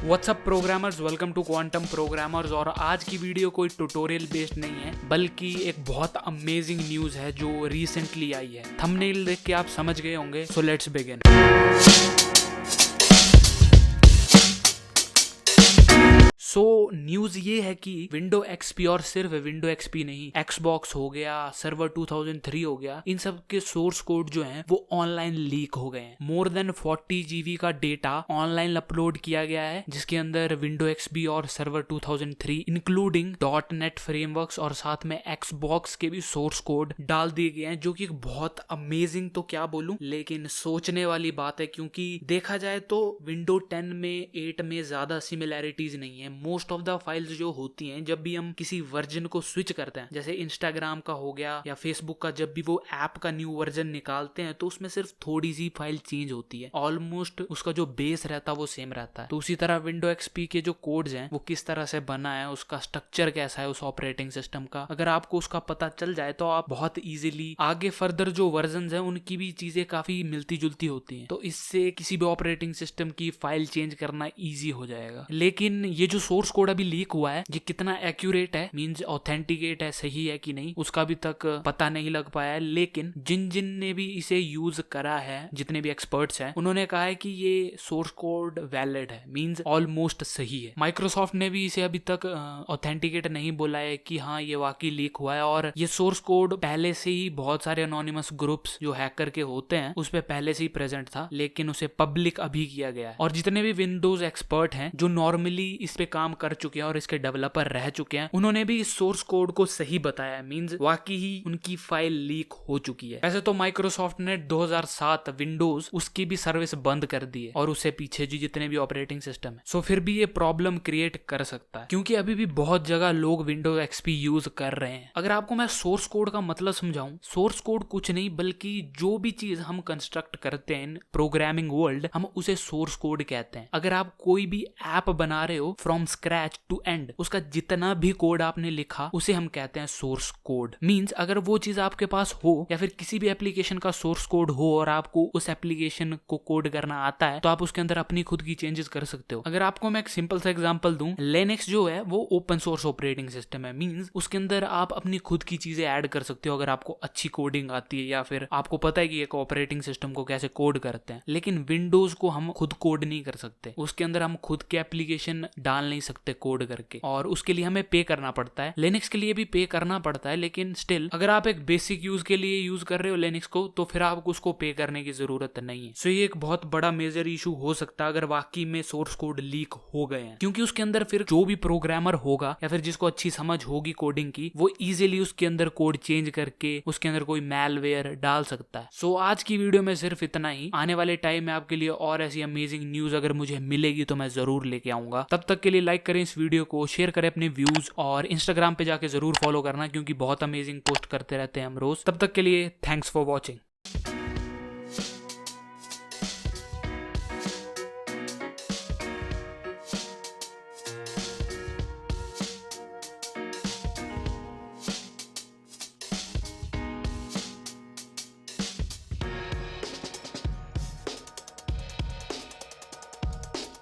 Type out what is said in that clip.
WhatsApp programmers, welcome to quantum programmers. और आज की वीडियो कोई ट्यूटोरियल बेस्ड नहीं है, बल्कि एक बहुत अमेजिंग न्यूज़ है जो रिसेंटली आई है। थंबनेल देख के आप समझ गए होंगे, सो लेट्स बिगिन। न्यूज़ ये है कि विंडो एक्सपी, और सिर्फ विंडो एक्सपी नहीं, एक्सबॉक्स हो गया, सर्वर 2003 हो गया, इन सब के सोर्स कोड जो हैं वो ऑनलाइन लीक हो गए हैं। मोर देन 40 GB का डेटा ऑनलाइन अपलोड किया गया है, जिसके अंदर विंडो एक्सपी और सर्वर 2003 इंक्लूडिंग .NET फ्रेमवर्क्स और साथ में एक्सबॉक्स के भी सोर्स कोड डाल दिए गए हैं, जो कि बहुत अमेजिंग तो क्या बोलूं, लेकिन सोचने वाली बात है। क्योंकि देखा जाए तो विंडो 10 में 8 में ज्यादा सिमिलैरिटीज नहीं है। मोस्ट ऑफ द फाइल्स जो होती हैं, जब भी हम किसी वर्जन को स्विच करते हैं, जैसे इंस्टाग्राम का हो गया या फेसबुक का, जब भी वो ऐप का न्यू वर्जन निकालते हैं तो उसमें सिर्फ थोड़ी सी फाइल चेंज होती है, ऑलमोस्ट उसका जो बेस रहता है वो सेम रहता है। तो उसी तरह विंडो एक्सपी के जो कोड्स हैं वो किस तरह से बना है, उसका स्ट्रक्चर कैसा है उस ऑपरेटिंग सिस्टम का, अगर आपको उसका पता चल जाए तो आप बहुत इजीली आगे फर्दर जो वर्जन है उनकी भी चीजें काफी मिलती जुलती होती हैं, तो इससे किसी भी ऑपरेटिंग सिस्टम की फाइल चेंज करना ईजी हो जाएगा। लेकिन ये जो सोर्स कोड अभी लीक हुआ है, ये कितना एक्यूरेट है, मींस ऑथेंटिकेट है, सही है कि नहीं, उसका अभी तक पता नहीं लग पाया है। लेकिन जिन ने भी इसे यूज करा है, जितने भी एक्सपर्ट्स हैं, उन्होंने कहा है कि ये सोर्स कोड वैलिड है, मींस ऑलमोस्ट सही है। माइक्रोसॉफ्ट ने भी इसे अभी तक ऑथेंटिकेट नहीं बोला है कि हाँ ये वाकई लीक हुआ है, और ये सोर्स कोड पहले से ही बहुत सारे अनोनिमस ग्रुप्स जो हैकर के होते हैं उस पे पहले से ही प्रेजेंट था, लेकिन उसे पब्लिक अभी किया गया है। और जितने भी विंडोज एक्सपर्ट हैं जो नॉर्मली इस पे काम कर चुके हैं और इसके डेवलपर रह चुके हैं, उन्होंने भी इस सोर्स कोड को सही बताया, मींस वाकई ही उनकी फाइल लीक हो चुकी है। वैसे तो माइक्रोसॉफ्ट ने 2007 विंडोज उसकी भी सर्विस बंद कर दी है, और उससे पीछे जो जितने भी ऑपरेटिंग सिस्टम है, सो फिर भी ये प्रॉब्लम क्रिएट कर सकता है, क्योंकि अभी भी बहुत जगह लोग विंडोज एक्सपी यूज कर रहे हैं। अगर आपको मैं सोर्स कोड का मतलब समझाऊं, सोर्स कोड कुछ नहीं बल्कि जो भी चीज हम कंस्ट्रक्ट करते हैं प्रोग्रामिंग वर्ल्ड, हम उसे सोर्स कोड कहते हैं। अगर आप कोई भी ऐप बना रहे हो फ्रॉम स्क्रैच टू एंड, उसका जितना भी कोड आपने लिखा उसे हम कहते हैं सोर्स कोड। मींस अगर वो चीज आपके पास हो, या फिर किसी भी एप्लीकेशन का सोर्स कोड हो और आपको उस एप्लीकेशन को कोड करना आता है, तो आप उसके अंदर अपनी खुद की चेंजेस कर सकते हो। अगर आपको मैं एक सिंपल सा एग्जांपल दूं, लिनक्स जो है वो ओपन सोर्स ऑपरेटिंग सिस्टम है, मींस उसके अंदर आप अपनी खुद की चीजें ऐड कर सकते हो अगर आपको अच्छी कोडिंग आती है, या फिर आपको पता है कि एक ऑपरेटिंग सिस्टम को कैसे कोड करते हैं। लेकिन विंडोज को हम खुद कोड नहीं कर सकते, उसके अंदर हम खुद के एप्लीकेशन डाल नहीं सकते कोड करके, और उसके लिए हमें पे करना पड़ता है। लिनक्स के लिए भी पे करना पड़ता है, लेकिन स्टिल अगर आप एक बेसिक यूज के लिए यूज कर रहे हो लिनक्स को, तो फिर आपको उसको पे करने की जरूरत नहीं है। सो ये एक बहुत बड़ा मेजर इशू हो सकता है अगर वाकई में सोर्स कोड लीक हो गए हैं, क्योंकि उसके अंदर फिर जो भी प्रोग्रामर होगा या फिर जिसको अच्छी समझ होगी कोडिंग की, वो इजीली उसके अंदर कोड चेंज करके उसके अंदर कोई मैलवेयर डाल सकता है। सो आज की वीडियो में सिर्फ इतना ही। आने वाले टाइम में आपके लिए और ऐसी अमेजिंग न्यूज अगर मुझे मिलेगी तो मैं जरूर लेके आऊंगा। तब तक के लिए लाइक करें इस वीडियो को, शेयर करें अपने व्यूज, और इंस्टाग्राम पे जाके जरूर फॉलो करना, क्योंकि बहुत अमेजिंग पोस्ट करते रहते हैं हम रोज। तब तक के लिए थैंक्स फॉर वॉचिंग।